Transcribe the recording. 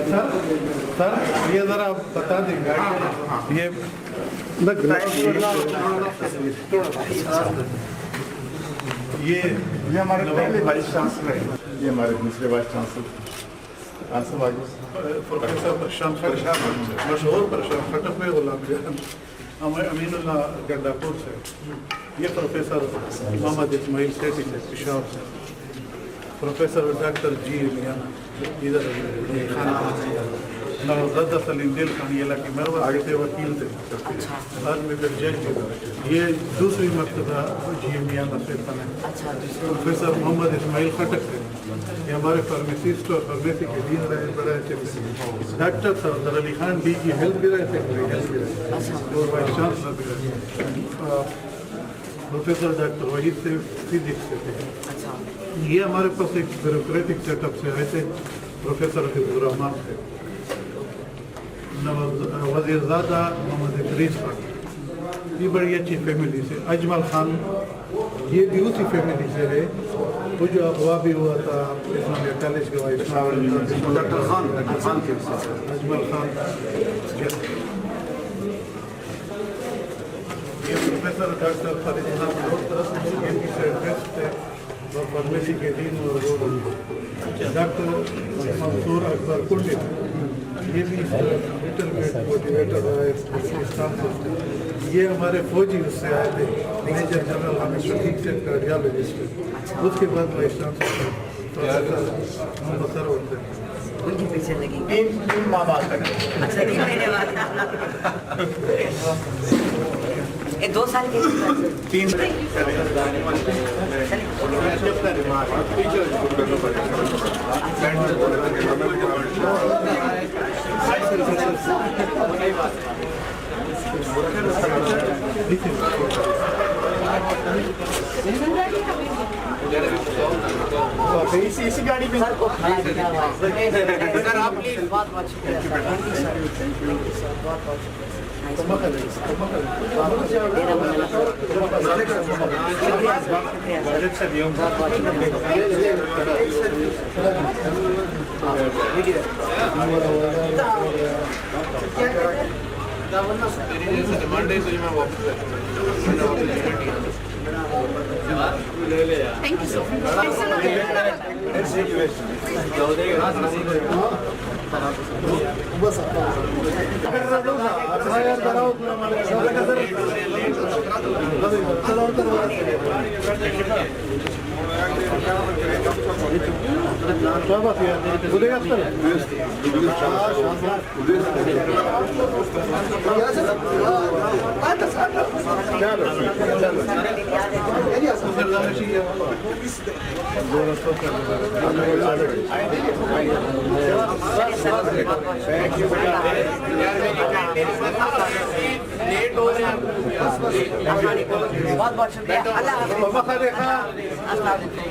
Sir ये ज़रा आप बता देंगे ये लग रहा है ये हमारे पहले वाइस चांसलर है, ये हमारे दूसरे वाइस चांसलर प्रोफेसर प्रशांत मशहूर प्रशांत खटक में गुलाम जान अमीनुल्लाह गंडापुर से, ये प्रोफेसर मोहम्मद इस्माइल सेठी से पेशावर से, प्रोफेसर डॉक्टर जी मियाना इधर नवाज़ सलीम दिल खान ये लकी मरवा आगे से वकील थे आज में फिर जज थे। ये दूसरी मरतबा जी मियाना से बने। प्रोफेसर मोहम्मद इस्माइल खटक थे, ये हमारे फार्मेसिस्ट और फार्मेसी के डीन रहे, बड़े अच्छे। डॉक्टर सरदार अली खान डी की हेल्थ भी रहे थे और वाइस चांसलर भी रहे। प्रोफेसर डॉक्टर वहीद से फिजिक्स से थे। ये हमारे पास एक ब्यूरोक्रेटिक सेटअप से आए थे प्रोफेसर हफीजुर्रहमान थे। वज़ीरज़ादा मोहम्मद इदरीस खान, ये बड़ी अच्छी फैमिली से। अजमल खान ये भी उसी फैमिली से है, वो जो अगवा भी हुआ था इस्लामिया कॉलेज के वाइस डॉक्टर खान अजमल खान। ये प्रोफेसर डॉक्टर फरीद और फार्मेसी के डीन और डॉक्टर मंसूर अकबर कुंडी, ये भी लिटिल बिट मोटिवेटर है। ये हमारे फौजी उससे आए थे, मेजर जनरल हामिद शफीक से कार्डियोलॉजिस्ट। उसके बाद वाइस चांसलर मोहम्मद सरवर थे। उनकी पीछे लगी तीन माह बाद तक। अच्छा 3 महीने बाद ये 2 साल के तीन इसी गाड़ी में सर को खाना सर आप बहुत शुक्रिया sir, Thank you so much. बहुत शुक्रिया। अल्लाह हाफ़िज़।